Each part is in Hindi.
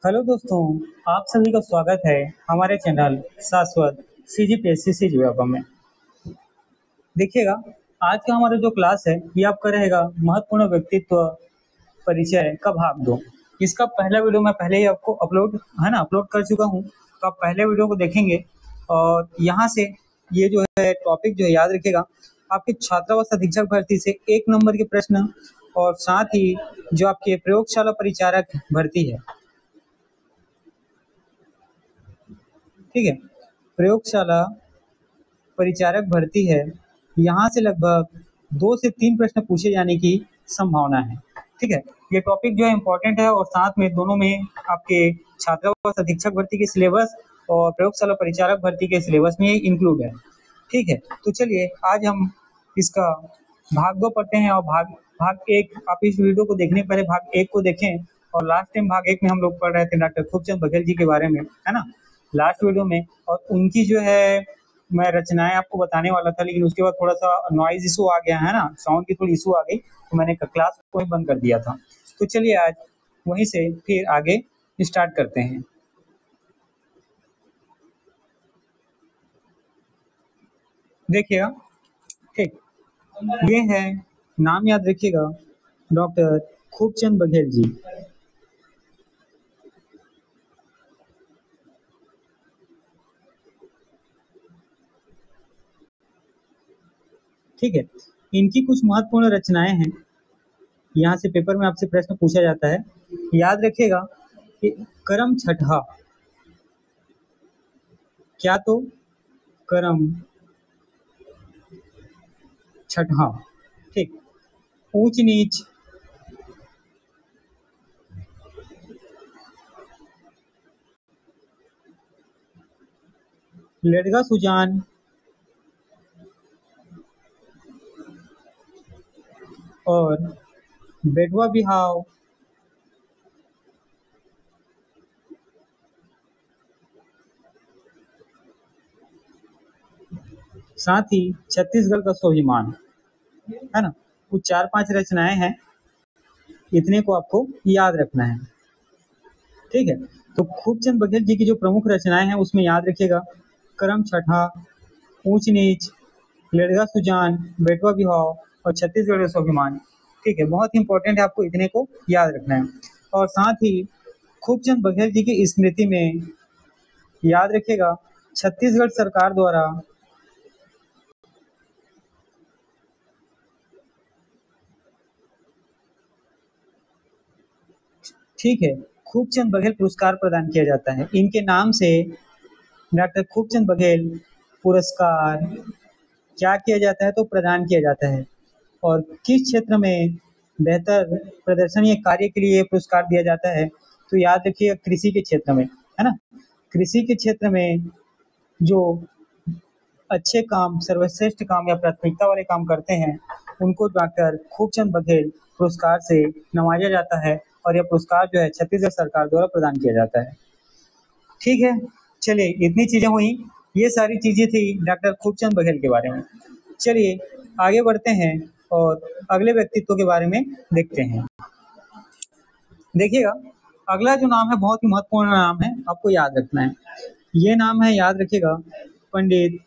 हेलो दोस्तों, आप सभी का स्वागत है हमारे चैनल शाश्वत CGPSC CGWAPA में। देखिएगा, आज का हमारा जो क्लास है ये आपका रहेगा महत्वपूर्ण व्यक्तित्व परिचय का भाग 2। इसका पहला वीडियो मैं पहले ही आपको अपलोड कर चुका हूँ, तो आप पहले वीडियो को देखेंगे और यहाँ से ये जो है टॉपिक जो है याद रखिएगा, आपके छात्रावास अधीक्षक भर्ती से 1 नंबर के प्रश्न और साथ ही जो आपके प्रयोगशाला परिचारक भर्ती है, ठीक है, प्रयोगशाला परिचारक भर्ती है, यहाँ से लगभग 2 से 3 प्रश्न पूछे जाने की संभावना है। ठीक है, ये टॉपिक जो है इम्पोर्टेंट है और साथ में दोनों में आपके छात्रावास अधीक्षक भर्ती के सिलेबस और प्रयोगशाला परिचारक भर्ती के सिलेबस में इंक्लूड है। ठीक है, तो चलिए आज हम इसका भाग 2 पढ़ते हैं और भाग 1 आप इस वीडियो को देखने के पहले भाग 1 को देखें। और लास्ट टाइम भाग 1 में हम लोग पढ़ रहे थे डॉक्टर खूबचंद बघेल जी के बारे में, है ना, लास्ट वीडियो में। और उनकी जो है मैं रचनाएं आपको बताने वाला था, लेकिन उसके बाद थोड़ा सा नॉइज इशू आ गया है ना, साउंड की थोड़ी इशू आ गई, तो मैंने क्लास को ही बंद कर दिया था। तो चलिए आज वहीं से फिर आगे स्टार्ट करते हैं। देखिएगा, ठीक, ये है, नाम याद रखिएगा, डॉक्टर खूबचंद बघेल जी। ठीक है, इनकी कुछ महत्वपूर्ण रचनाएं हैं, यहाँ से पेपर में आपसे प्रश्न पूछा जाता है, याद रखिएगा कि करम छठा, क्या तो करम छठा, ठीक, ऊंच नीच, लड़का सुजान और बेटवा बिहाव, साथ ही छत्तीसगढ़ का स्वाभिमान, है ना। कुछ 4-5 रचनाएं हैं, इतने को आपको याद रखना है। ठीक है, तो खूबचंद बघेल जी की जो प्रमुख रचनाएं हैं उसमें याद रखिएगा करम छठा, ऊंच नीच, लड़का सुजान, बेटवा बिहाव और छत्तीसगढ़ का स्वाभिमान। ठीक है, बहुत इंपॉर्टेंट है, आपको इतने को याद रखना है। और साथ ही खूबचंद बघेल जी की स्मृति में याद रखिएगा छत्तीसगढ़ सरकार द्वारा ठीक है खूबचंद बघेल पुरस्कार प्रदान किया जाता है। इनके नाम से डॉक्टर खूबचंद बघेल पुरस्कार क्या किया जाता है, तो प्रदान किया जाता है। और किस क्षेत्र में बेहतर प्रदर्शन या कार्य के लिए ये पुरस्कार दिया जाता है, तो याद रखिए कृषि के क्षेत्र में, है ना। कृषि के क्षेत्र में जो अच्छे काम, सर्वश्रेष्ठ काम या प्राथमिकता वाले काम करते हैं, उनको डॉक्टर खूबचंद बघेल पुरस्कार से नवाजा जाता है और यह पुरस्कार जो है छत्तीसगढ़ सरकार द्वारा प्रदान किया जाता है। ठीक है, चलिए इतनी चीजें हुई, ये सारी चीजें थी डॉक्टर खूबचंद बघेल के बारे में। चलिए आगे बढ़ते हैं और अगले व्यक्तित्व के बारे में देखते हैं। देखिएगा, अगला जो नाम है बहुत ही महत्वपूर्ण नाम है, आपको याद रखना है। ये नाम है, याद रखिएगा, पंडित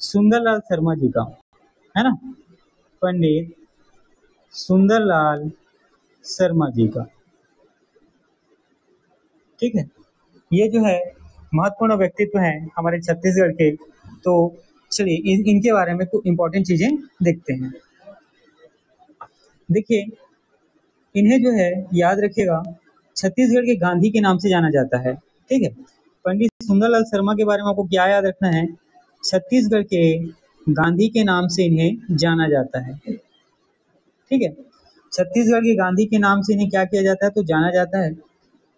सुंदरलाल शर्मा जी का, है ना, पंडित सुंदरलाल शर्मा जी का। ठीक है, ये जो है महत्वपूर्ण व्यक्तित्व हैं हमारे छत्तीसगढ़ के। तो चलिए इनके बारे में कुछ इंपॉर्टेंट चीजें देखते हैं। देखिए, इन्हें जो है याद रखिएगा छत्तीसगढ़ के गांधी के नाम से जाना जाता है। ठीक है, पंडित सुंदरलाल शर्मा के बारे में आपको क्या याद रखना है, छत्तीसगढ़ के गांधी के नाम से इन्हें जाना जाता है। ठीक है, छत्तीसगढ़ के गांधी के नाम से इन्हें क्या किया जाता है, तो जाना जाता है।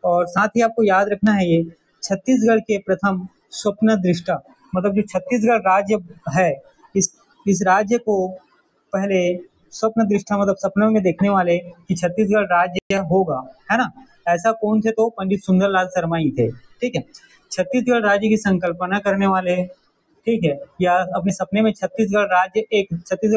और साथ ही आपको याद रखना है ये छत्तीसगढ़ के प्रथम स्वप्न दृष्टा, मतलब जो छत्तीसगढ़ राज्य है, इस राज्य को पहले स्वप्न दृष्टा मतलब सपनों में देखने वाले कि छत्तीसगढ़ राज्य होगा, है ना, ऐसा कौन थे? तो पंडित सुंदरलाल शर्मा ही थे। ठीक है, छत्तीसगढ़ राज्य की संकल्पना करने वाले, ठीक है, या अपने सपने में छत्तीसगढ़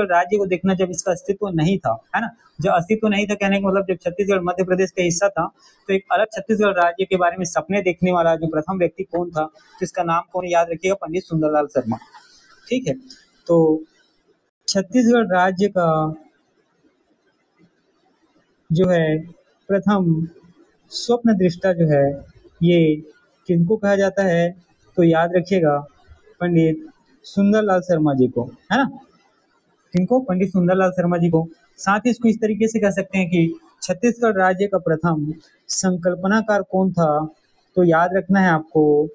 राज्य को देखना जब इसका अस्तित्व नहीं था, है ना, जब अस्तित्व नहीं था कहने का मतलब जब छत्तीसगढ़ मध्य प्रदेश का हिस्सा था, तो एक अलग छत्तीसगढ़ राज्य के बारे में सपने देखने वाला जो प्रथम व्यक्ति कौन था, जिसका नाम कौन, याद रखिएगा, पंडित सुंदरलाल शर्मा। ठीक है, तो छत्तीसगढ़ राज्य का जो है प्रथम स्वप्न दृष्टा जो है ये किनको कहा जाता है? तो याद रखिएगा, पंडित सुंदरलाल शर्मा जी को, है ना, किनको? पंडित सुंदरलाल शर्मा जी को। साथ ही इसको इस तरीके से कह सकते हैं कि छत्तीसगढ़ राज्य का प्रथम संकल्पनाकार कौन था? तो याद रखना है आपको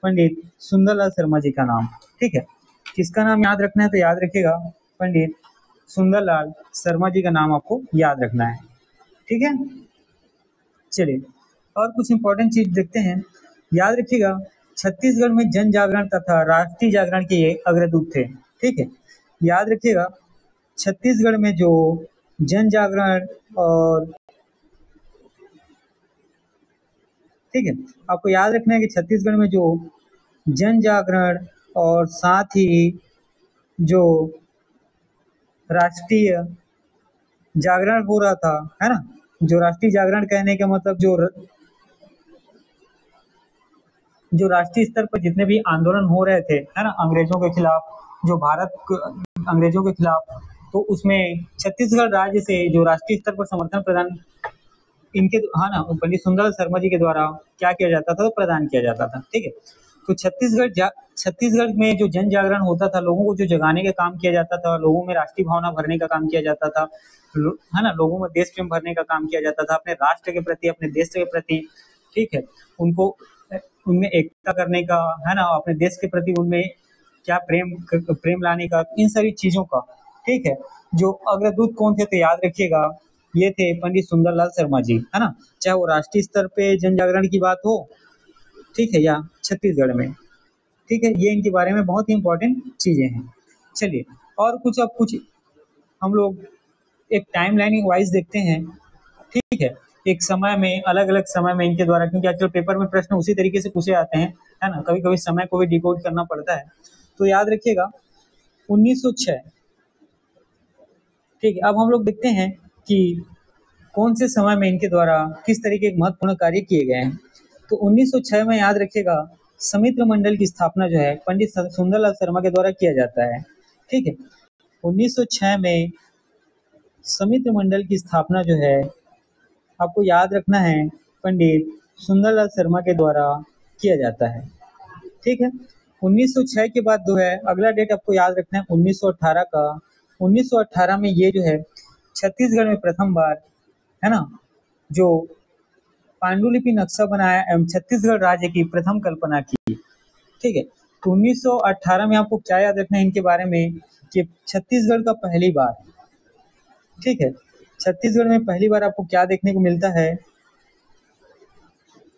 पंडित सुंदरलाल शर्मा जी का नाम। ठीक है, किसका नाम याद रखना है? तो याद रखिएगा पंडित सुंदरलाल शर्मा जी का नाम आपको याद रखना है। ठीक है, चलिए और कुछ इंपॉर्टेंट चीज देखते हैं। याद रखिएगा, छत्तीसगढ़ में जन जागरण तथा राष्ट्रीय जागरण के ये अग्रदूत थे। ठीक है, याद रखिएगा, छत्तीसगढ़ में जो जन जागरण और, ठीक है, आपको याद रखना है कि छत्तीसगढ़ में जो जन जागरण और साथ ही जो राष्ट्रीय जागरण हो रहा था, है ना, जो राष्ट्रीय जागरण कहने का मतलब जो राष्ट्रीय स्तर पर जितने भी आंदोलन हो रहे थे, है ना, अंग्रेजों के खिलाफ, जो अंग्रेजों के खिलाफ, तो उसमें छत्तीसगढ़ राज्य से जो राष्ट्रीय स्तर पर समर्थन प्रदान इनके, हाँ ना, पंडित सुंदरलाल शर्मा जी के द्वारा क्या किया जाता था? तो प्रदान किया जाता था। ठीक है, तो छत्तीसगढ़ में जो जन जागरण होता था, लोगों को जो जगाने का काम किया जाता था, लोगों में राष्ट्रीय भावना भरने का काम किया जाता था, है ना, लोगों में देश प्रेम भरने का काम किया जाता था, अपने राष्ट्र के प्रति, अपने देश के प्रति, ठीक है, उनको उनमें एकता करने का, है ना, अपने देश के प्रति उनमें क्या प्रेम लाने का, इन सभी चीजों का। ठीक है, जो अग्रदूत कौन थे? तो याद रखिएगा, ये थे पंडित सुंदरलाल शर्मा जी, है ना, चाहे वो राष्ट्रीय स्तर पे जन जागरण की बात हो, ठीक है, या छत्तीसगढ़ में। ठीक है, ये इनके बारे में बहुत ही इंपॉर्टेंट चीजें हैं। चलिए और कुछ हम लोग एक टाइम लाइन वाइज देखते हैं। ठीक है, एक समय में, अलग अलग समय में इनके द्वारा, क्योंकि आजकल पेपर में प्रश्न उसी तरीके से पूछे जाते हैं, है ना, कभी कभी समय को भी डिकोड करना पड़ता है। तो याद रखिएगा 1906। ठीक है, अब हम लोग देखते हैं कि कौन से समय में इनके द्वारा किस तरीके के महत्वपूर्ण कार्य किए गए हैं। तो 1906 में याद रखिएगा, समित्र मंडल की स्थापना जो है पंडित सुंदरलाल शर्मा के द्वारा किया जाता है। ठीक है, 1906 में समित्र मंडल की स्थापना जो है आपको याद रखना है पंडित सुंदरलाल शर्मा के द्वारा किया जाता है। ठीक है, 1906 के बाद जो है अगला डेट आपको याद रखना है 1918 का। 1918 में ये जो है छत्तीसगढ़ में प्रथम बार, है ना, जो पांडुलिपि नक्शा बनाया एवं छत्तीसगढ़ राज्य की प्रथम कल्पना की। ठीक है, तो 1918 में आपको क्या याद रखना है इनके बारे में कि छत्तीसगढ़ का पहली बार, ठीक है, छत्तीसगढ़ में पहली बार आपको क्या देखने को मिलता है?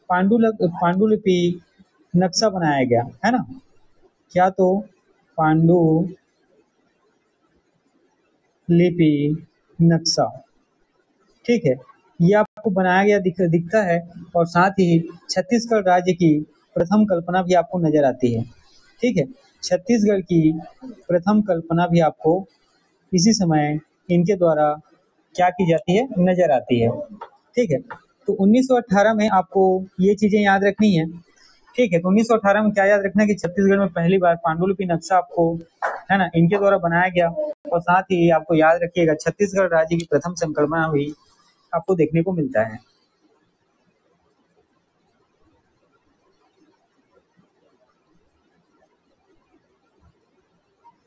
पांडुलिपि नक्शा बनाया गया, है ना, क्या? तो पांडुलिपि नक्शा, ठीक है, ये आपको बनाया गया दिखता है और साथ ही छत्तीसगढ़ राज्य की प्रथम कल्पना भी आपको नजर आती है। ठीक है, छत्तीसगढ़ की प्रथम कल्पना भी आपको इसी समय इनके द्वारा क्या की जाती है? नजर आती है। ठीक है, तो 1918 में आपको ये चीजें याद रखनी है। ठीक है, तो 1918 में क्या याद रखना है कि छत्तीसगढ़ में पहली बार पांडुलिपि नक्शा आपको, है ना, इनके द्वारा बनाया गया और साथ ही आपको याद रखिएगा छत्तीसगढ़ राज्य की प्रथम संकल्पना भी आपको देखने को मिलता है।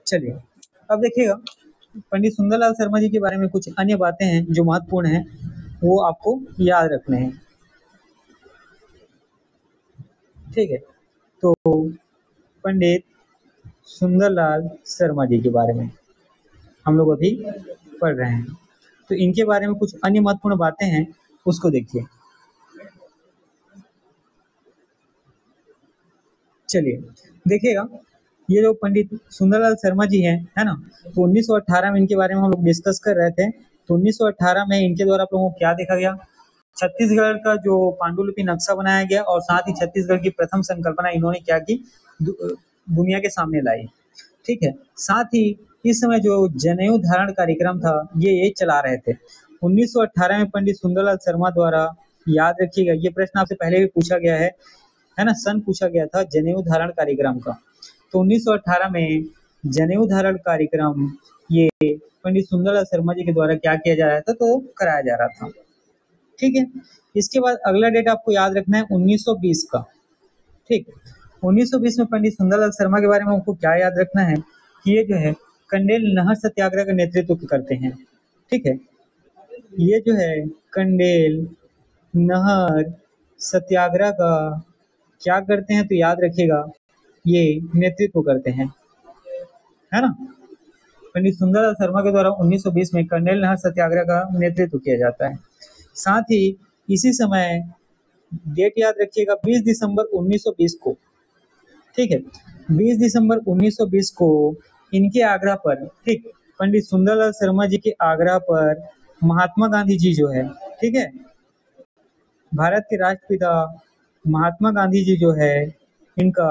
चलिए अब देखिएगा पंडित सुंदरलाल शर्मा जी के बारे में कुछ अन्य बातें हैं जो महत्वपूर्ण हैं, वो आपको याद रखने हैं। ठीक है, तो पंडित सुंदरलाल शर्मा जी के बारे में हम लोग अभी पढ़ रहे हैं, तो इनके बारे में कुछ अन्य महत्वपूर्ण बातें हैं, उसको देखिए। चलिए देखिएगा, ये जो पंडित सुंदरलाल शर्मा जी हैं, है ना, तो 1918 में इनके बारे में हम लोग डिस्कस कर रहे थे। तो 1918 में इनके द्वारा आप लोगों को क्या देखा गया, छत्तीसगढ़ का जो पांडुलिपि नक्शा बनाया गया और साथ ही छत्तीसगढ़ की प्रथम संकल्पना इन्होंने क्या की, दुनिया के सामने लाई। ठीक है, साथ ही इस समय जो जनेऊ धारण कार्यक्रम था ये चला रहे थे। 1918 में पंडित सुंदरलाल शर्मा द्वारा, याद रखिएगा ये प्रश्न आपसे पहले भी पूछा गया है ना, सन पूछा गया था जनेऊ धारण कार्यक्रम का। तो 1918 में जनेऊ धारण कार्यक्रम ये पंडित सुंदरलाल शर्मा जी के द्वारा क्या किया जा रहा था, तो कराया जा रहा था। ठीक है, इसके बाद अगला डेट आपको याद रखना है 1920 का। ठीक, 1920 में पंडित सुंदरलाल शर्मा के बारे में आपको क्या याद रखना है कि ये जो है कंडेल नहर सत्याग्रह का नेतृत्व करते हैं। ठीक है, ये जो है कंडेल नहर सत्याग्रह का क्या करते हैं, तो याद रखिएगा ये नेतृत्व करते हैं, है ना। पंडित सुंदरलाल शर्मा के द्वारा 1920 में कंडेल नहर सत्याग्रह का नेतृत्व किया जाता है। साथ ही इसी समय डेट याद रखिएगा 20 दिसंबर 1920 को। ठीक है, 20 दिसंबर 1920 को इनके आग्रह पर, ठीक, पंडित सुंदरलाल शर्मा जी के आग्रह पर महात्मा गांधी जी जो है, ठीक है, भारत के राष्ट्रपिता महात्मा गांधी जी जो है इनका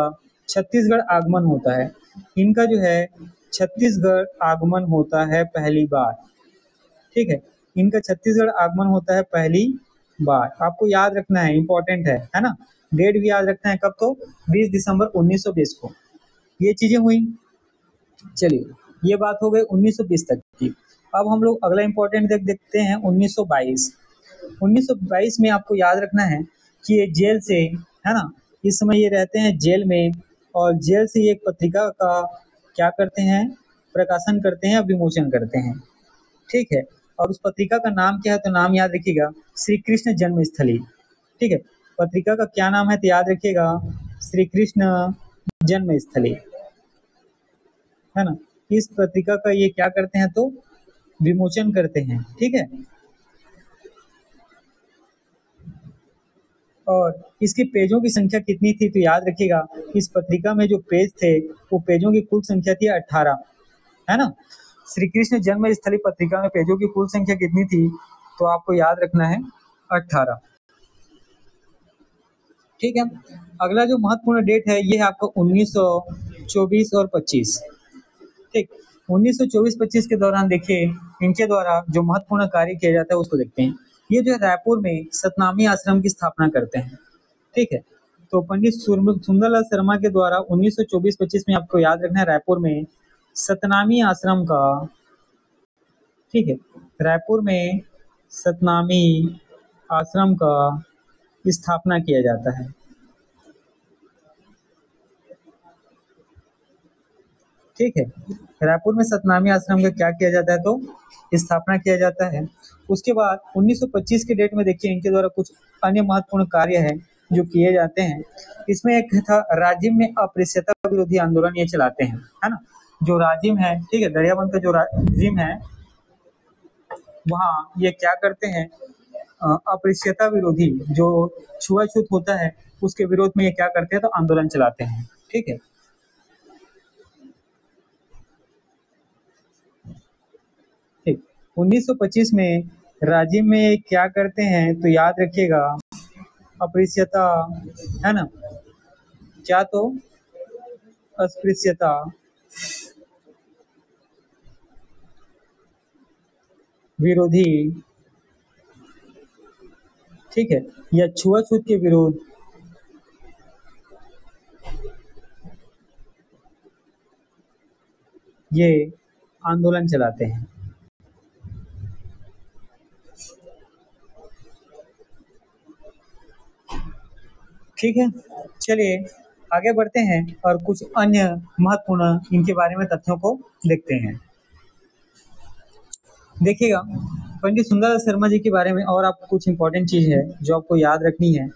छत्तीसगढ़ आगमन होता है। इनका जो है छत्तीसगढ़ आगमन होता है पहली बार। ठीक है, इनका छत्तीसगढ़ आगमन होता है पहली बार। आपको याद रखना है, इंपॉर्टेंट है ना, डेट भी याद रखना है कब, तो 20 दिसंबर 1920 को। ये चीजें हुई। चलिए, ये बात हो गई 1920 तक की। अब हम लोग अगला इंपॉर्टेंट देखते हैं 1922। 1922 में आपको याद रखना है कि ये जेल से, है ना, इस समय ये रहते हैं जेल में, और जेल से ये एक पत्रिका का क्या करते हैं, प्रकाशन करते हैं, विमोचन करते हैं। ठीक है, और उस पत्रिका का नाम क्या है, तो नाम याद रखिएगा श्री कृष्ण जन्मस्थली। ठीक है, पत्रिका का क्या नाम है, तो याद रखिएगा श्री कृष्ण जन्मस्थली, है ना। इस पत्रिका का ये क्या करते हैं, तो विमोचन करते हैं। ठीक है, और इसके पेजों की संख्या कितनी थी, तो याद रखिएगा इस पत्रिका में जो पेज थे वो पेजों की कुल संख्या थी 18, है ना। श्री कृष्ण जन्मस्थली पत्रिका में पेजों की कुल संख्या कितनी थी, तो आपको याद रखना है 18। ठीक है, अगला जो महत्वपूर्ण डेट है ये है आपका 1924 और 25। ठीक, 1924-25 के दौरान देखिए इनके द्वारा जो महत्वपूर्ण कार्य किया जाता है उसको देखते हैं। ये जो है रायपुर में सतनामी आश्रम की स्थापना करते हैं। ठीक है, तो पंडित सुंदरलाल शर्मा के द्वारा 1924-25 में आपको याद रखना है रायपुर में सतनामी आश्रम का, ठीक है, रायपुर में सतनामी आश्रम का स्थापना किया जाता है। ठीक है, रायपुर में सतनामी आश्रम का क्या किया जाता है, तो स्थापना किया जाता है। उसके बाद 1925 के डेट में देखिए इनके द्वारा कुछ अन्य महत्वपूर्ण कार्य है जो किए जाते हैं। इसमें एक था राजिम में अस्पृश्यता विरोधी आंदोलन, ये चलाते हैं, है ना। जो राजिम है, ठीक है, दरियाबंद का जो राजिम है वहाँ ये क्या करते हैं, अस्पृश्यता विरोधी जो छुआछूत होता है उसके विरोध में ये क्या करते हैं, तो आंदोलन चलाते हैं। ठीक है, ठीक, 1925 में राजिम में क्या करते हैं, तो याद रखिएगा अस्पृश्यता, है ना, क्या, तो अस्पृश्यता विरोधी, ठीक है, या छुआछूत के विरोध ये आंदोलन चलाते हैं। ठीक है, चलिए आगे बढ़ते हैं और कुछ अन्य महत्वपूर्ण इनके बारे में तथ्यों को देखते हैं। देखिएगा पंडित सुंदरलाल शर्मा जी के बारे में और आपको कुछ इंपॉर्टेंट चीज है जो आपको याद रखनी है।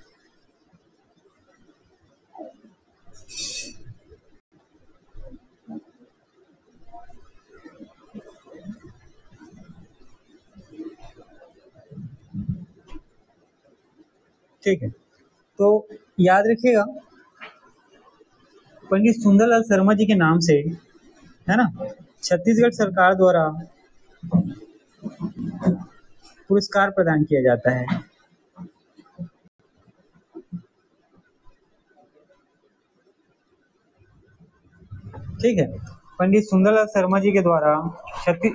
ठीक है, तो याद रखिएगा पंडित सुंदरलाल शर्मा जी के नाम से, है ना, छत्तीसगढ़ सरकार द्वारा पुरस्कार प्रदान किया जाता है। ठीक है, पंडित सुंदरलाल शर्मा जी के द्वारा छत्तीस,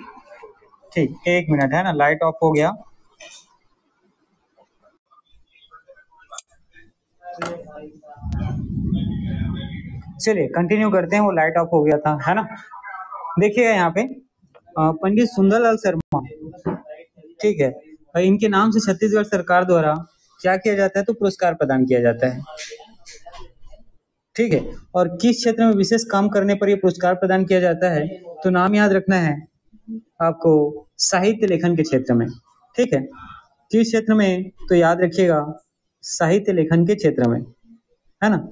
ठीक, एक मिनट, है ना, लाइट ऑफ हो गया। चलिए कंटिन्यू करते हैं, वो लाइट ऑफ हो गया था, है ना। देखिएगा यहाँ पे पंडित सुंदरलाल शर्मा, ठीक है, इनके नाम से छत्तीसगढ़ सरकार द्वारा क्या किया जाता है, तो पुरस्कार प्रदान किया जाता है। ठीक है, और किस क्षेत्र में विशेष काम करने पर यह पुरस्कार प्रदान किया जाता है, तो नाम याद रखना है आपको, साहित्य लेखन के क्षेत्र में। ठीक है, किस क्षेत्र में, तो याद रखिएगा साहित्य लेखन के क्षेत्र में, है ना।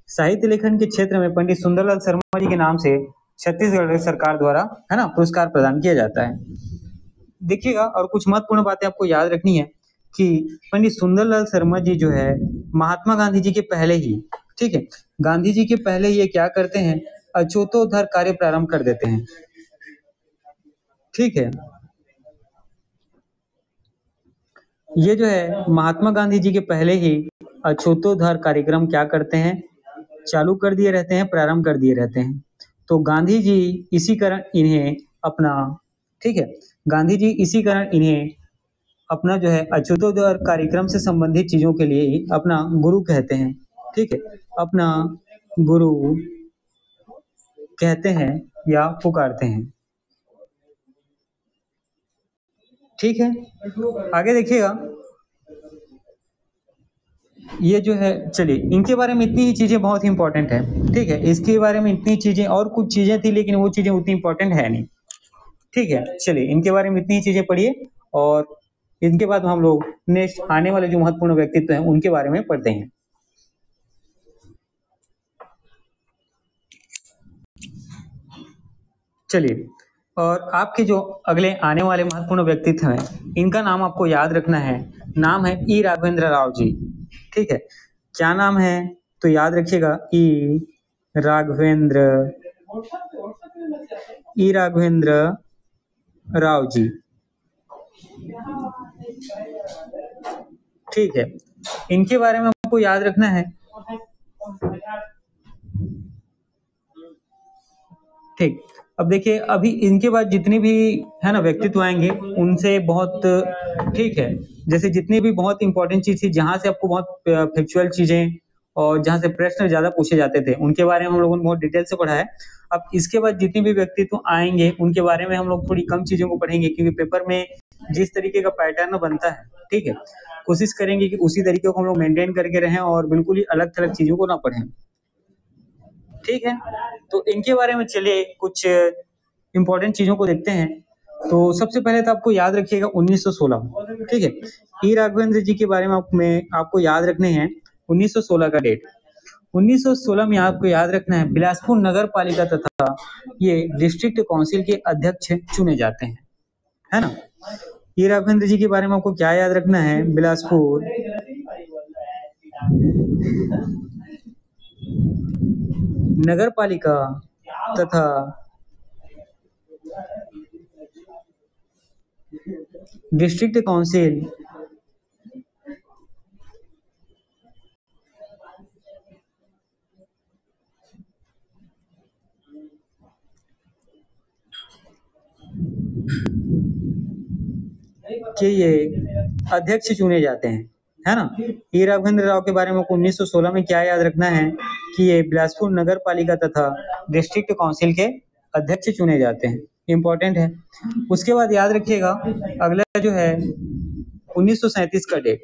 साहित्य लेखन के क्षेत्र में पंडित सुंदरलाल शर्मा जी के नाम से छत्तीसगढ़ सरकार द्वारा, है ना, पुरस्कार प्रदान किया जाता है। देखिएगा, और कुछ महत्वपूर्ण बातें आपको याद रखनी है कि पंडित सुंदरलाल शर्मा जी जो है महात्मा गांधी जी के पहले ही, ठीक है, गांधी जी के पहले ये क्या करते हैं, अछूतोद्धार कार्य प्रारंभ कर देते हैं। ठीक है, ये जो है महात्मा गांधी जी के पहले ही अछूतोद्धार कार्यक्रम क्या करते हैं, चालू कर दिए रहते हैं, प्रारंभ कर दिए रहते हैं। तो गांधी जी इसी कारण इन्हें अपना, ठीक है, गांधी जी इसी कारण इन्हें अपना जो है अछूतोद्धार कार्यक्रम से संबंधित चीजों के लिए अपना गुरु कहते हैं। ठीक है, अपना गुरु कहते हैं या पुकारते हैं। ठीक है, आगे देखिएगा, ये जो है, चलिए इनके बारे में इतनी ही चीजें बहुत ही इंपॉर्टेंट है। ठीक है, इसके बारे में इतनी चीजें, और कुछ चीजें थी लेकिन वो चीजें उतनी इंपॉर्टेंट है नहीं। ठीक है, चलिए इनके बारे में इतनी ही चीजें पढ़िए, और इनके बाद हम लोग नेक्स्ट आने वाले जो महत्वपूर्ण व्यक्तित्व हैं उनके बारे में पढ़ते हैं। चलिए, और आपके जो अगले आने वाले महत्वपूर्ण व्यक्तित्व हैं इनका नाम आपको याद रखना है। नाम है ई राघवेंद्र राव जी। ठीक है, क्या नाम है, तो याद रखिएगा राघवेंद्र ई राघवेंद्र राव जी। ठीक है, इनके बारे में आपको याद रखना है। ठीक, अब देखिए, अभी इनके बाद जितने भी, है ना, व्यक्तित्व आएंगे उनसे बहुत, ठीक है, जैसे जितनी भी बहुत इंपॉर्टेंट चीज थी जहां से आपको बहुत फैक्चुअल चीजें और जहां से प्रश्न ज्यादा पूछे जाते थे उनके बारे में हम लोगों ने बहुत डिटेल से पढ़ा है। अब इसके बाद जितने भी व्यक्तित्व आएंगे उनके बारे में हम लोग थोड़ी कम चीजों को पढ़ेंगे, क्योंकि पेपर में जिस तरीके का पैटर्न बनता है, ठीक है, कोशिश करेंगे कि उसी तरीके को हम लोग मेंटेन करके रहें और बिल्कुल ही अलग थलग चीजों को ना पढ़ें। ठीक है, तो इनके बारे में चलिए कुछ इंपॉर्टेंट चीजों को देखते हैं। तो सबसे पहले तो आपको याद रखिएगा 1916। ठीक है, ई राघवेंद्र जी के बारे में आपको याद रखने हैं 1916 का डेट। 1916 में आपको याद रखना है बिलासपुर नगर पालिका तथा ये डिस्ट्रिक्ट काउंसिल के अध्यक्ष चुने जाते हैं, है ना। ई राघवेंद्र जी के बारे में आपको क्या याद रखना है, बिलासपुर नगर पालिका तथा डिस्ट्रिक्ट काउंसिल के ये अध्यक्ष चुने जाते हैं, है ना। ई राघवेंद्र राव के बारे में 1916 में क्या याद रखना है कि ये बिलासपुर नगर पालिका तथा डिस्ट्रिक्ट काउंसिल के अध्यक्ष चुने जाते हैं, इंपॉर्टेंट है। उसके बाद याद रखिएगा अगला जो है 1937 का डेट।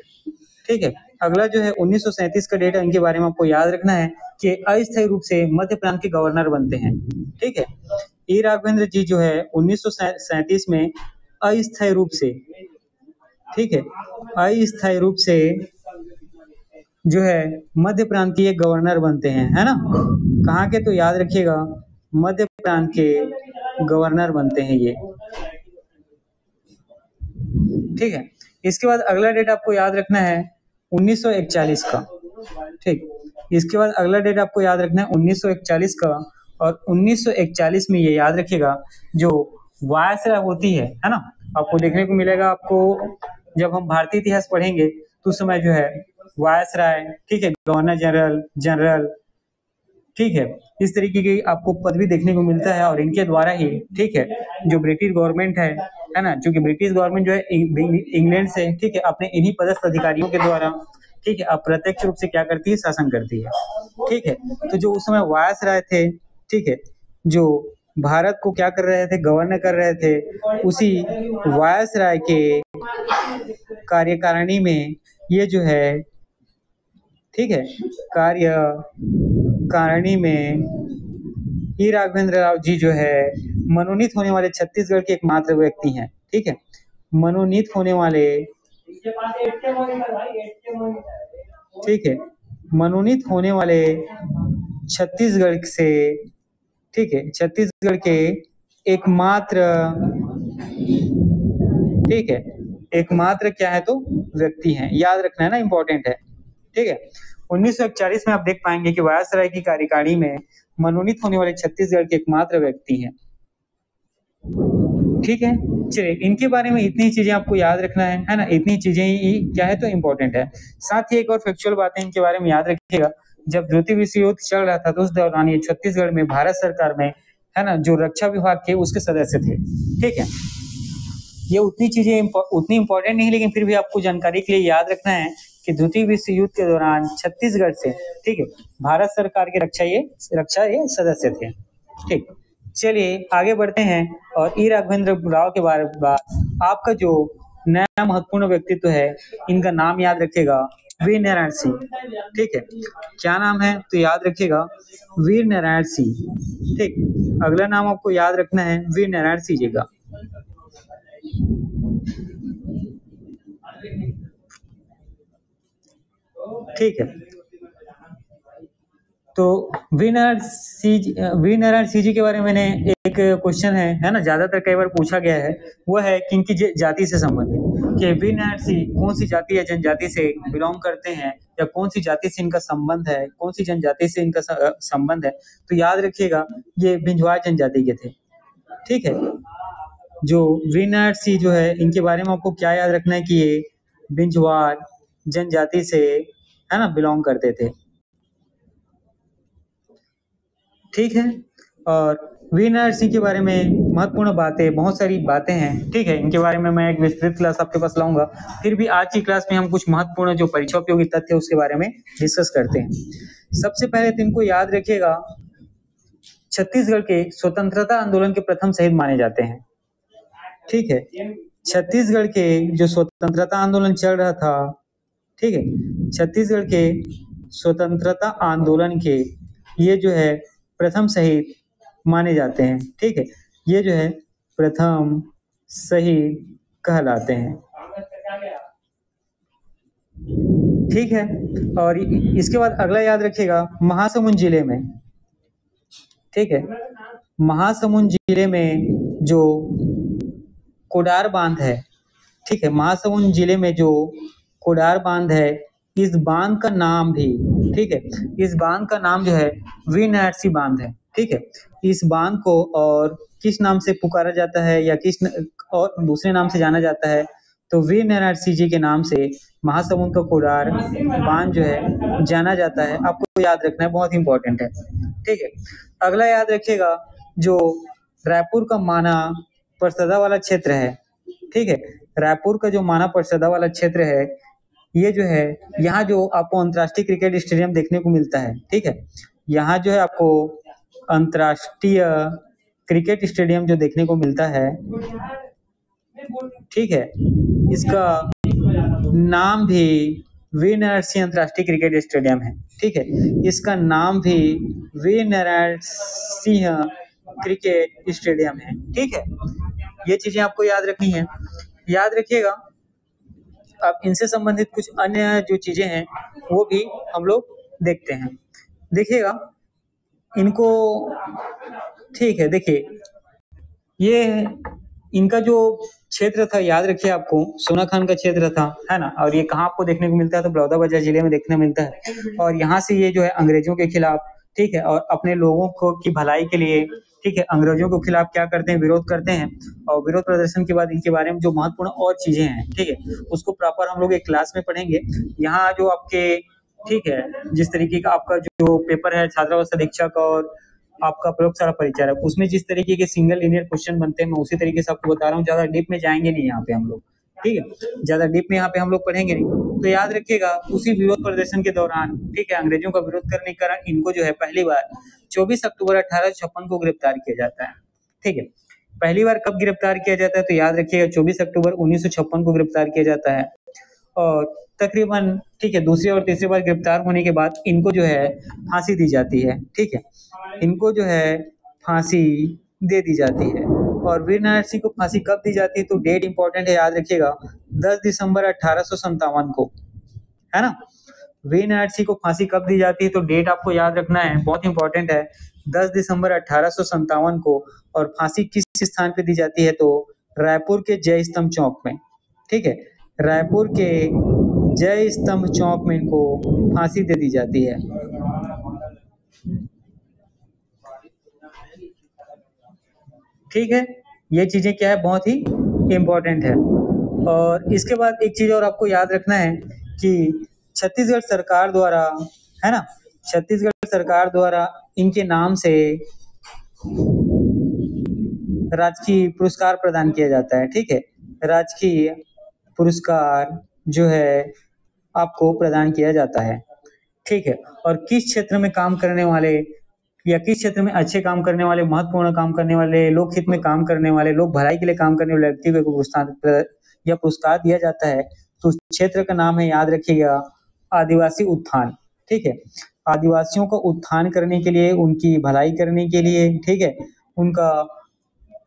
ठीक है, अगला जो है 1937 का डेट है, इनके बारे में आपको याद रखना है कि अस्थायी रूप से मध्य प्रांत के गवर्नर बनते हैं। ठीक है, ई राघवेंद्र जी जो है 1937 में अस्थायी रूप से, ठीक है, अस्थायी रूप से जो है मध्य प्रांत के गवर्नर बनते हैं, है ना। कहाँ के, तो याद रखिएगा मध्य प्रांत के गवर्नर बनते हैं ये। ठीक है, इसके बाद अगला डेट आपको याद रखना है 1941 का। ठीक, इसके बाद अगला डेट आपको याद रखना है 1941 का, और 1941 में ये याद रखिएगा जो वायसराय होती है ना, आपको देखने को मिलेगा, आपको जब हम भारतीय इतिहास पढ़ेंगे तो उस समय जो है वायसराय, ठीक है, गवर्नर जनरल, जनरल, ठीक है, इस तरीके की आपको पदवी देखने को मिलता है, और इनके द्वारा ही, ठीक है, जो ब्रिटिश गवर्नमेंट है ना, क्योंकि ब्रिटिश गवर्नमेंट जो है इंग्लैंड से, ठीक है, अपने इन्हीं पदस्थ अधिकारियों के द्वारा, ठीक है, अप्रत्यक्ष रूप से क्या करती है, शासन करती है, ठीक है। तो जो उस समय वायसराय थे, ठीक है, जो भारत को क्या कर रहे थे, गवर्नर कर रहे थे, उसी वायसराय के कार्यकारिणी में ये जो है, ठीक है, कार्यकारिणी में ई राघवेंद्र राव जी जो है मनोनीत होने वाले छत्तीसगढ़ के एकमात्र व्यक्ति हैं, ठीक है, मनोनीत होने वाले, ठीक है, मनोनीत होने वाले छत्तीसगढ़ से, ठीक है, छत्तीसगढ़ के एकमात्र, ठीक है, एकमात्र क्या है तो व्यक्ति हैं, याद रखना है ना, इंपॉर्टेंट है, ठीक है। 1941 में आप देख पाएंगे कि वायसराय की कार्यकारिणी में मनोनीत होने वाले छत्तीसगढ़ के एकमात्र व्यक्ति हैं, ठीक है। चलिए, इनके बारे में इतनी चीजें आपको याद रखना है ना, इतनी चीजें ही क्या है तो इम्पोर्टेंट है। साथ ही एक और फैक्चुअल बातें इनके बारे में याद रखिएगा, जब द्वितीय विश्व युद्ध चल रहा था तो उस दौरान ये छत्तीसगढ़ में भारत सरकार में, है ना, जो रक्षा विभाग के उसके सदस्य थे, ठीक है। ये उतनी चीजें उतनी इंपॉर्टेंट नहीं, लेकिन फिर भी आपको जानकारी के लिए याद रखना है कि द्वितीय विश्व युद्ध के दौरान छत्तीसगढ़ से, ठीक है, भारत सरकार के रक्षा ये सदस्य थे, ठीक। चलिए आगे बढ़ते हैं, और ई राघवेंद्र राव के बारे में आपका जो नया महत्वपूर्ण व्यक्तित्व है, इनका नाम याद रखिएगा, वीर नारायण सिंह, ठीक है। क्या नाम है तो याद रखिएगा, वीर नारायण सिंह, ठीक। अगला नाम आपको याद रखना है वीर नारायण सिंह जी का, ठीक है। तो वीर नारायण सिंह जी के बारे में मैंने एक क्वेश्चन है ना, ज्यादातर कई बार पूछा गया है, वो है कि इनकी जाति से संबंधित, कि वीर नारायण सिंह कौन सी जाति या जनजाति से बिलोंग करते हैं, या कौन सी जाति से इनका संबंध है, कौन सी जनजाति से इनका संबंध है। तो याद रखिएगा ये बिंझवार जनजाति के थे, ठीक है। जो वीर नारायण सिंह जो है, इनके बारे में आपको क्या याद रखना है कि ये बिंझवार जनजाति से, है ना, बिलोंग करते थे, ठीक है। और वीर नारायण सिंह के बारे में महत्वपूर्ण बातें, बहुत सारी बातें हैं, ठीक है, इनके बारे में मैं एक विस्तृत क्लास आपके पास लाऊंगा। फिर भी आज की क्लास में हम कुछ महत्वपूर्ण जो परीक्षा उपयोगी तथ्य उसके बारे में डिस्कस करते हैं। सबसे पहले तो इनको याद रखिएगा, छत्तीसगढ़ के स्वतंत्रता आंदोलन के प्रथम शहीद माने जाते हैं, ठीक है। छत्तीसगढ़ के जो स्वतंत्रता आंदोलन चल रहा था, ठीक है, छत्तीसगढ़ के स्वतंत्रता आंदोलन के ये जो है प्रथम शहीद माने जाते हैं, ठीक है, ये जो है प्रथम शहीद कहलाते हैं, ठीक है। और इसके बाद अगला याद रखिएगा, महासमुंद जिले में, ठीक है, महासमुंद जिले में जो कोडार बांध है, ठीक है, महासमुंद जिले में जो कोडार बांध है, इस बांध का नाम भी, ठीक है, इस बांध का नाम जो है वीर नारायण सिंह बांध है, ठीक है। इस बांध को और किस नाम से पुकारा जाता है, या किस और दूसरे नाम से जाना जाता है, तो वीर नारायण सिंह जी के नाम से महासमुंद का कोडार बांध जो है जाना जाता है। आपको याद रखना है, बहुत इंपॉर्टेंट है, ठीक है। अगला याद रखिएगा, जो रायपुर का माना परसदा वाला क्षेत्र है, ठीक है, रायपुर का जो माना परसदा वाला क्षेत्र है, ये जो है, यहाँ जो आपको अंतर्राष्ट्रीय क्रिकेट स्टेडियम देखने को मिलता है, ठीक है, यहाँ जो है आपको अंतर्राष्ट्रीय क्रिकेट स्टेडियम जो देखने को मिलता है, ठीक है, इसका नाम भी वीर नारायण सिंह अंतर्राष्ट्रीय क्रिकेट स्टेडियम है, ठीक है, इसका नाम भी वीर नारायण सिंह क्रिकेट स्टेडियम है, ठीक है। ये चीजें आपको याद रखनी है। याद रखिएगा, अब इनसे संबंधित कुछ अन्य जो चीजें हैं वो भी हम लोग देखते हैं। देखिएगा इनको, ठीक है, देखिए ये इनका जो क्षेत्र था याद रखिए, आपको सोना खान का क्षेत्र था, है ना। और ये कहाँ आपको देखने को मिलता है, तो बलौदाबाजार जिले में देखने मिलता है। और यहाँ से ये जो है अंग्रेजों के खिलाफ, ठीक है, और अपने लोगों को की भलाई के लिए, ठीक है, अंग्रेजों के खिलाफ क्या करते हैं, विरोध करते हैं। और विरोध प्रदर्शन के बाद इनके बारे में जो महत्वपूर्ण और चीजें हैं, ठीक है, उसको प्रॉपर हम लोग एक क्लास में पढ़ेंगे। यहाँ जो आपके, ठीक है, जिस तरीके का आपका जो पेपर है छात्रावस्था अधीक्षक और आपका प्रयोगशाला परिचारक, उसमें जिस तरीके के सिंगल लिनियर क्वेश्चन बनते हैं, मैं उसी तरीके से आपको बता रहा हूँ। ज्यादा डीप में जाएंगे नहीं यहाँ पे हम लोग, ठीक है, ज्यादा डीप में यहाँ पे हम लोग पढ़ेंगे नहीं। तो याद रखिएगा, उसी विरोध प्रदर्शन के दौरान, ठीक है, अंग्रेजों का विरोध करने के कारण इनको जो है पहली बार 24 अक्टूबर 1856 को गिरफ्तार किया जाता है। ठीक है, पहली बार कब गिरफ्तार किया जाता है, तो याद रखिएगा 24 अक्टूबर 1956 को गिरफ्तार किया जाता है। और तकरीबन, ठीक है, दूसरी और तीसरी बार गिरफ्तार होने के बाद इनको जो है फांसी दी जाती है। ठीक है, इनको जो है फांसी दे दी जाती है। और वीर नारायण सिंह को फांसी कब दी जाती है, तो डेट इंपॉर्टेंट है, याद रखिएगा, 10 दिसंबर 1857 को, है ना। वीर नारायण सिंह को फांसी कब दी जाती है, तो डेट आपको याद रखना है, बहुत इंपॉर्टेंट है, 10 दिसंबर 1857 को। और फांसी किस स्थान पे दी जाती है, तो रायपुर के जय स्तंभ चौक में। ठीक है, रायपुर के जय स्तंभ चौक में इनको फांसी दे दी जाती है। ठीक है, ये चीजें क्या है, बहुत ही इम्पोर्टेंट है। और इसके बाद एक चीज और आपको याद रखना है कि छत्तीसगढ़ सरकार द्वारा, है ना, छत्तीसगढ़ सरकार द्वारा इनके नाम से राजकीय पुरस्कार प्रदान किया जाता है। ठीक है, राजकीय पुरस्कार जो है आपको प्रदान किया जाता है। ठीक है, और किस क्षेत्र में काम करने वाले या किस क्षेत्र में अच्छे काम करने वाले, महत्वपूर्ण काम करने वाले, लोक हित में काम करने वाले, लोक भलाई के लिए काम करने वाले व्यक्ति को पुरस्कार दिया जाता है, तो उस क्षेत्र का नाम है, याद रखिएगा, आदिवासी उत्थान। ठीक है, आदिवासियों का उत्थान करने के लिए, उनकी भलाई करने के लिए, ठीक है, उनका,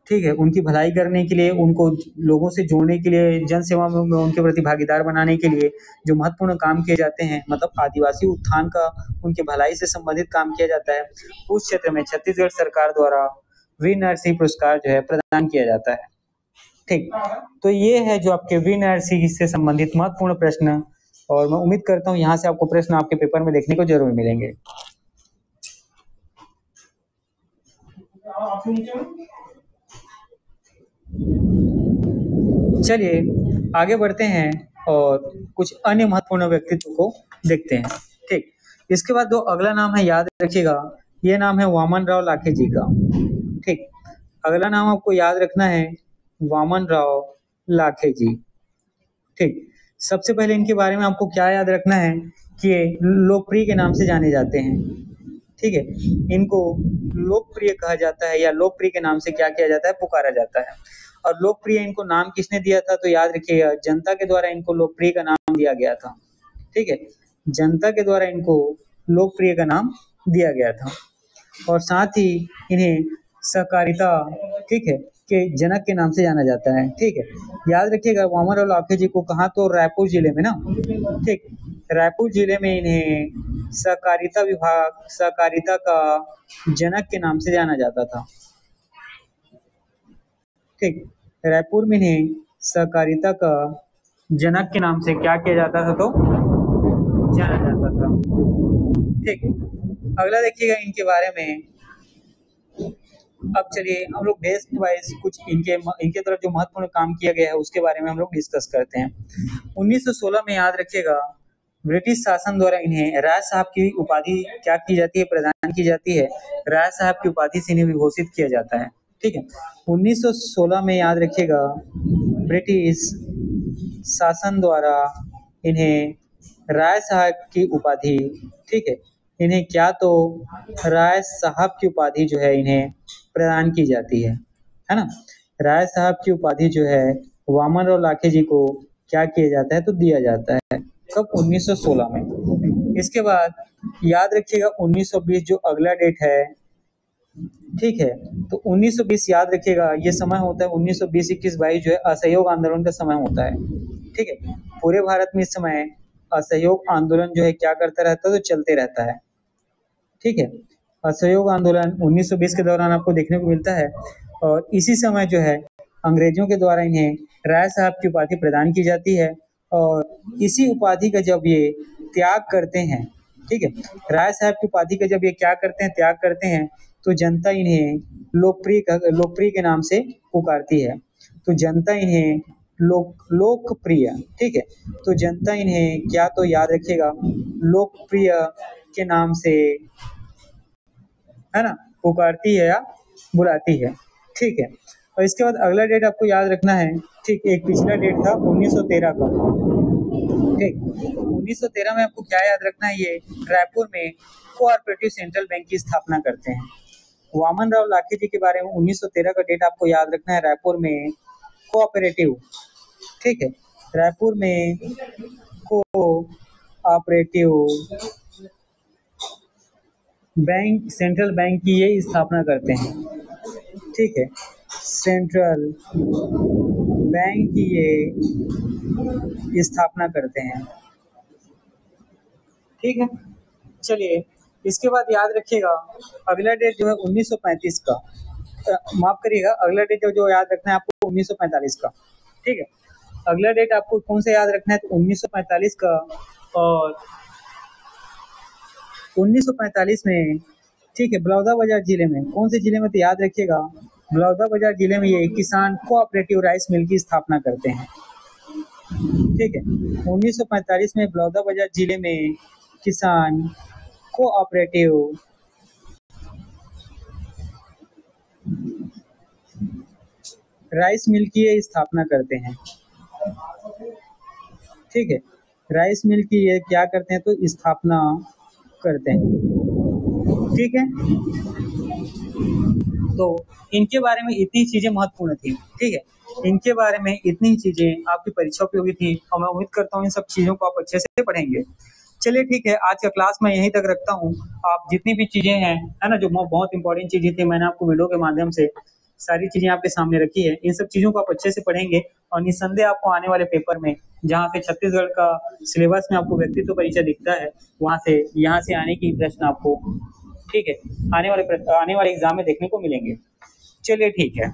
ठीक है, उनकी भलाई करने के लिए, उनको लोगों से जोड़ने के लिए, जन सेवा में उनके प्रति भागीदार बनाने के लिए जो महत्वपूर्ण काम किए जाते हैं, मतलब आदिवासी उत्थान का, उनके भलाई से संबंधित काम किया जाता है, उस क्षेत्र में छत्तीसगढ़ सरकार द्वारा वीर नारायण सिंह पुरस्कार जो है प्रदान किया जाता है। ठीक, तो ये है जो आपके वीर नारायण सिंह से संबंधित महत्वपूर्ण प्रश्न, और मैं उम्मीद करता हूँ यहाँ से आपको प्रश्न आपके पेपर में देखने को जरूर मिलेंगे। चलिए आगे बढ़ते हैं और कुछ अन्य महत्वपूर्ण व्यक्तित्व को देखते हैं। ठीक, इसके बाद जो अगला नाम है, याद रखिएगा, ये नाम है वामन राव लाखे जी का। ठीक, अगला नाम आपको याद रखना है, वामन राव लाखे जी। ठीक, सबसे पहले इनके बारे में आपको क्या याद रखना है कि ये लोकप्रिय के नाम से जाने जाते हैं। ठीक है, इनको लोकप्रिय कहा जाता है, या लोकप्रिय के नाम से क्या किया जाता है, पुकारा जाता है। और लोकप्रिय इनको नाम किसने दिया था, तो याद रखिएगा, जनता के द्वारा इनको लोकप्रिय का नाम दिया गया था। ठीक है, जनता के द्वारा इनको लोकप्रिय का नाम दिया गया था। और साथ ही इन्हें सहकारिता, ठीक है, के जनक के नाम से जाना जाता है। ठीक है, याद रखिएगा, वामन राव लाखे जी को कहाँ, तो रायपुर जिले में ना। ठीक, रायपुर जिले में इन्हें सहकारिता विभाग, सहकारिता का जनक के नाम से जाना जाता था। ठीक, रायपुर में इन्हें सहकारिता का जनक के नाम से क्या किया जाता था, तो जाना जाता था। ठीक, अगला देखिएगा इनके बारे में। अब चलिए हम लोग डेस्क वाइज कुछ इनके तरफ जो महत्वपूर्ण काम किया गया है उसके बारे में हम लोग डिस्कस करते हैं। 1916 में, याद रखिएगा, ब्रिटिश शासन द्वारा इन्हें राय साहब की उपाधि क्या की जाती है, प्रदान की जाती है। राय साहब की उपाधि से इन्हें विभूषित किया जाता है। ठीक है, 1916 में, याद रखिएगा, ब्रिटिश शासन द्वारा इन्हें राय साहब की उपाधि, ठीक है, इन्हें क्या, तो राय साहब की उपाधि जो है इन्हें प्रदान की जाती है ना। राय साहब की उपाधि जो है वामन राव लाखे जी को क्या किया जाता है, तो दिया जाता है। कब, 1916 में। इसके बाद याद रखिएगा 1920 जो अगला डेट है, ठीक है, तो 1920 याद रखिएगा, ये समय होता है 1920, 21, 22 जो है असहयोग आंदोलन का समय होता है। ठीक है, पूरे भारत में इस समय असहयोग आंदोलन जो है क्या करता रहता है, तो चलते रहता है। ठीक है, असहयोग आंदोलन 1920 के दौरान आपको देखने को मिलता है। और इसी समय जो है अंग्रेजों के द्वारा इन्हें राय साहब की उपाधि प्रदान की जाती है और इसी उपाधि का जब ये त्याग करते हैं, ठीक है, राय साहब की उपाधि का जब ये क्या करते हैं, त्याग करते हैं, तो जनता इन्हें लोकप्रिय के नाम से पुकारती है। तो जनता इन्हें लोकप्रिय, ठीक है, तो जनता इन्हें क्या तो याद रखिएगा, लोकप्रिय के नाम से, है ना, पुकारती है या बुलाती है, ठीक है। और इसके बाद अगला डेट आपको याद रखना है, ठीक, एक पिछला डेट था 1913 का, ठीक। 1913 में आपको क्या याद रखना है, ये रायपुर में कोऑपरेटिव सेंट्रल बैंक की स्थापना करते हैं। वामन राव लाखे जी के बारे में 1913 का डेट आपको याद रखना है, रायपुर में कोऑपरेटिव, ठीक है, रायपुर में कोऑपरेटिव बैंक, सेंट्रल बैंक की ये स्थापना करते हैं, ठीक है, सेंट्रल बैंक की ये स्थापना करते हैं, ठीक है। चलिए इसके बाद याद रखिएगा अगला डेट जो है 1935 का, माफ करिएगा, अगला डेट जो याद रखना है आपको 1945 का, ठीक है। अगला डेट आपको कौन सा याद रखना है, तो 1945 का। और 1945 में, ठीक है, बलौदाबाजार जिले में, कौन से जिले में, तो याद रखिएगा बलौदाबाजार जिले में ये किसान कोऑपरेटिव राइस मिल की स्थापना करते हैं, ठीक है। 1945 में बलौदाबाजार जिले में किसान कोऑपरेटिव राइस मिल की ये स्थापना करते हैं, ठीक है, राइस मिल की ये क्या करते हैं, तो स्थापना करते हैं, ठीक है। तो इनके बारे में इतनी चीजें महत्वपूर्ण थी, ठीक है, इनके बारे में इतनी चीजें आपकी परीक्षा उपयोगी थी और मैं उम्मीद करता हूँ इन सब चीजों को आप अच्छे से पढ़ेंगे। चलिए ठीक है, आज का क्लास मैं यहीं तक रखता हूँ। आप जितनी भी चीजें हैं, है ना, जो बहुत इंपॉर्टेंट चीजें थी, मैंने आपको वीडियो के माध्यम से सारी चीजें आपके सामने रखी है, इन सब चीजों को आप अच्छे से पढ़ेंगे और निस्संदेह आपको आने वाले पेपर में, जहाँ से छत्तीसगढ़ का सिलेबस में आपको व्यक्तित्व परिचय दिखता है, वहां से यहाँ से आने की प्रश्न आपको, ठीक है, आने वाले एग्जाम में देखने को मिलेंगे। चलिए ठीक है।